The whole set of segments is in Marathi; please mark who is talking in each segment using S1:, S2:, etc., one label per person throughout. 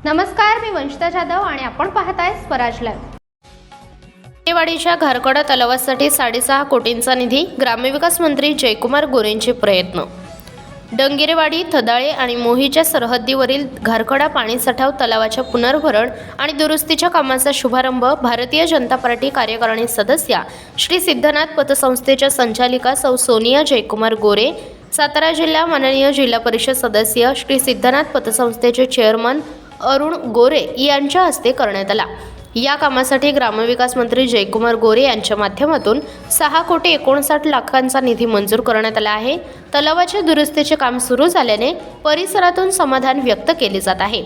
S1: नमस्कार, मी वंशिता जाधव आणि आपण पाहताय स्वराज लाईव्ह.
S2: डंगेरेवाडीच्या घारकडा तलावासाठी 6.5 कोटींचा निधी. ग्रामविकास मंत्री जयकुमार गोरेंचे प्रयत्न. डंगेरेवाडी, थदाळे आणि मोहीच्या सरहद्दीवरील घारकडा पाणी साठव तलावाच्या पुनर्भरण आणि दुरुस्तीच्या कामाचा शुभारंभ भारतीय जनता पार्टी कार्यकारिणी सदस्या श्री सिद्धनाथ पतसंस्थेच्या संचालिका सौ सोनिया जयकुमार गोरे, सातारा जिल्हा माननीय जिल्हा परिषद सदस्य श्री सिद्धनाथ पतसंस्थेचे चेअरमन अरुण गोरे यांच्या हस्ते करण्यात आला. या कामासाठी ग्रामविकास मंत्री जयकुमार गोरे यांच्या माध्यमातून 6,59,00,000 निधी मंजूर करण्यात आला आहे. तलावाच्या दुरुस्तीचे काम सुरू झाल्याने परिसरातून समाधान व्यक्त केले जात आहे.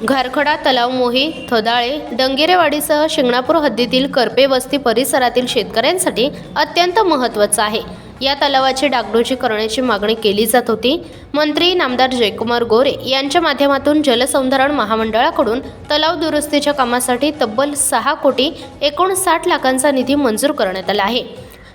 S2: घारकडा तलाव, मोही, थदाळे, डंगेरेवाडीसह शिंगणापूर हद्दीतील करपे वस्ती परिसरातील शेतकऱ्यांसाठी अत्यंत महत्त्वाचा आहे. या तलावाची डागडुजी करण्याची मागणी केली जात होती. मंत्री नामदार जयकुमार गोरे यांच्या माध्यमातून जलसंधारण महामंडळाकडून तलाव दुरुस्तीच्या कामासाठी तब्बल 6,59,00,000 निधी मंजूर करण्यात आला आहे.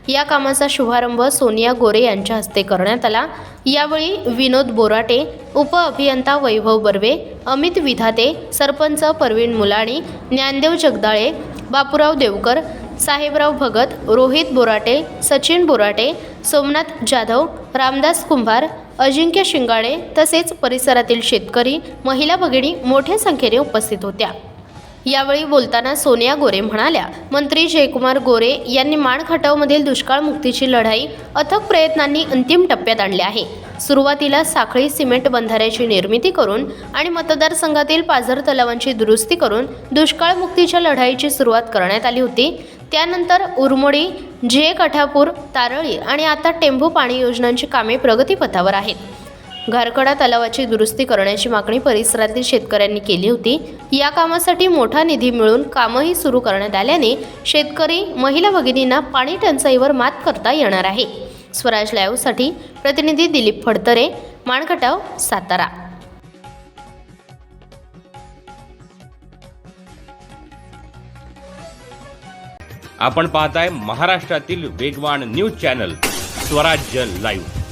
S2: या कामाचा शुभारंभ सोनिया गोरे यांच्या हस्ते करण्यात आला. यावेळी विनोद बोराटे, उपअभियंता वैभव बर्वे, अमित विधाते, सरपंच परवीन मुलाणी, ज्ञानदेव जगदाळे, बापूराव देवकर, साहेबराव भगत, रोहित बोराटे, सचिन बोराटे, सोमनाथ जाधव, रामदास कुंभार, अजिंक्य शिंगाडे तसेच परिसरातील शेतकरी, महिला भगिनी मोठ्या संख्येने उपस्थित होत्या. यावेळी बोलताना सोनिया गोरे म्हणाल्या, मंत्री जयकुमार गोरे यांनी माणखटावमधील दुष्काळमुक्तीची लढाई अथक प्रयत्नांनी अंतिम टप्प्यात आणली आहे. सुरुवातीला साखळी सिमेंट बंधाऱ्याची निर्मिती करून आणि मतदारसंघातील पाझर तलावांची दुरुस्ती करून दुष्काळमुक्तीच्या लढाईची सुरुवात करण्यात आली होती. त्यानंतर उरमोडी, कठापूर, तारळी आणि आता टेंभू पाणी योजनांची कामे प्रगतीपथावर आहेत. घारकडा तलावाची दुरुस्ती करण्याची मागणी परिसरातील शेतकऱ्यांनी केली होती. या कामासाठी मोठा निधी मिळून कामही सुरू करण्यात आल्याने शेतकरी, महिला भगिनींना पाणी टंचाईवर मात करता येणार आहे. स्वराज लाईव्हसाठी प्रतिनिधी दिलीप फडतरे, माणखटाव, सातारा.
S3: आपण पाहताय महाराष्ट्रातील वेगवान न्यूज चॅनल स्वराज्य लाईव्ह.